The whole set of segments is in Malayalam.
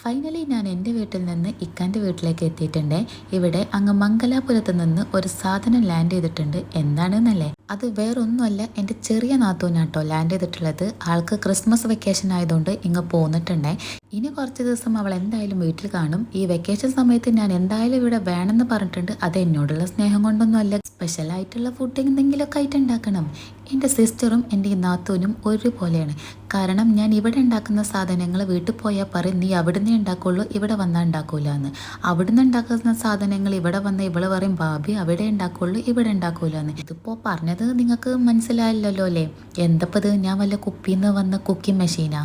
ഫൈനലി ഞാൻ എൻ്റെ വീട്ടിൽ നിന്ന് ഇക്കാൻ്റെ വീട്ടിലേക്ക് എത്തിയിട്ടുണ്ട്. ഇവിടെ അങ്ങ് മംഗലാപുരത്ത് നിന്ന് ഒരു സാധനം ലാൻഡ് ചെയ്തിട്ടുണ്ട്. എന്താണെന്നല്ലേ, അത് വേറൊന്നുമല്ല, എൻ്റെ ചെറിയ നാത്തൂനാട്ടോ ലാൻഡ് ചെയ്തിട്ടുള്ളത്. ആൾക്ക് ക്രിസ്മസ് വെക്കേഷൻ ആയതുകൊണ്ട് ഇങ്ങ് പോന്നിട്ടുണ്ടേ. ഇനി കുറച്ച് ദിവസം അവൾ എന്തായാലും വീട്ടിൽ കാണും. ഈ വെക്കേഷൻ സമയത്ത് ഞാൻ എന്തായാലും ഇവിടെ വേണമെന്ന് പറഞ്ഞിട്ടുണ്ട്. അത് എന്നോടുള്ള സ്നേഹം കൊണ്ടൊന്നുമല്ല, സ്പെഷ്യലായിട്ടുള്ള ഫുഡ് എന്തെങ്കിലുമൊക്കെ ആയിട്ട് ഉണ്ടാക്കണം. എൻ്റെ സിസ്റ്ററും എൻ്റെ ഈ നാത്തൂനും ഒരുപോലെയാണ്. കാരണം ഞാൻ ഇവിടെ ഉണ്ടാക്കുന്ന സാധനങ്ങൾ വീട്ടിൽ പോയാൽ പറയും, നീ അവിടുന്ന് ഉണ്ടാക്കുള്ളൂ, ഇവിടെ വന്നാൽ ഉണ്ടാക്കൂല എന്ന്. അവിടുന്ന് ഉണ്ടാക്കുന്ന സാധനങ്ങൾ ഇവിടെ വന്ന് ഇവള് പറയും, ഭാബി അവിടെ ഉണ്ടാക്കുള്ളൂ, ഇവിടെ ഉണ്ടാക്കൂല എന്ന്. ഇതിപ്പോൾ പറഞ്ഞത് നിങ്ങൾക്ക് മനസ്സിലായില്ലല്ലോ അല്ലേ? എന്തപ്പത്, ഞാൻ വല്ല കുപ്പിന്ന് വന്ന കുക്കിംഗ് മെഷീനാ?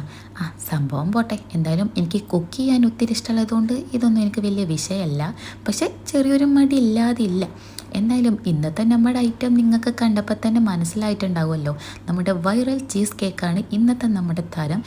സംഭവം പോട്ടെ. എന്തായാലും എനിക്ക് കുക്ക് ചെയ്യാൻ ഒത്തിരി ഇഷ്ടമുള്ളതുകൊണ്ട് ഇതൊന്നും എനിക്ക് വലിയ വിഷയമല്ല. പക്ഷെ ചെറിയൊരു മടി ഇല്ലാതില്ല. എന്തായാലും ഇന്നത്തെ നമ്മുടെ ഐറ്റം നിങ്ങൾക്ക് കണ്ടപ്പോൾ തന്നെ മനസ്സിലായിട്ടുണ്ടാവുമല്ലോ. നമ്മുടെ വൈറൽ ചീസ് കേക്കാണ് ഇന്നത്തെ നമ്മുടെ താരം.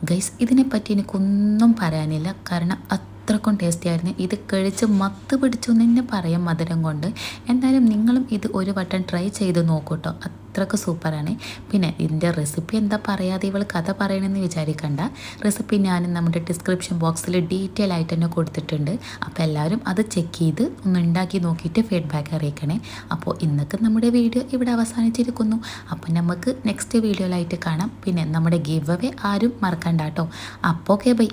ഗൈസ്, ഇതിനെപ്പറ്റി എനിക്കൊന്നും പറയാനില്ല. കാരണം അത്രക്കും ടേസ്റ്റി ആയിരുന്നു. ഇത് കഴിച്ച് മത്ത് പിടിച്ചു എന്ന് തന്നെ പറയാം, മധുരം കൊണ്ട്. എന്തായാലും നിങ്ങളും ഇത് ഒരു വട്ടം ട്രൈ ചെയ്ത് നോക്കൂട്ടോ, അത്രക്ക് സൂപ്പറാണ്. പിന്നെ ഇതിൻ്റെ റെസിപ്പി എന്താ പറയാതെ ഇവൾ കഥ പറയണമെന്ന് വിചാരിക്കണ്ട. റെസിപ്പി ഞാൻ നമ്മുടെ ഡിസ്ക്രിപ്ഷൻ ബോക്സിൽ ഡീറ്റെയിൽ ആയിട്ട് തന്നെ കൊടുത്തിട്ടുണ്ട്. അപ്പോൾ എല്ലാവരും അത് ചെക്ക് ചെയ്ത് ഒന്ന് ഉണ്ടാക്കി നോക്കിയിട്ട് ഫീഡ്ബാക്ക് അറിയിക്കണേ. അപ്പോൾ ഇന്നൊക്കെ നമ്മുടെ വീഡിയോ ഇവിടെ അവസാനിച്ചിരിക്കുന്നു. അപ്പോൾ നമുക്ക് നെക്സ്റ്റ് വീഡിയോയിലായിട്ട് കാണാം. പിന്നെ നമ്മുടെ ഗിവ് അവേ ആരും മറക്കണ്ട കേട്ടോ. അപ്പോൾ ഓക്കെ, ബൈ.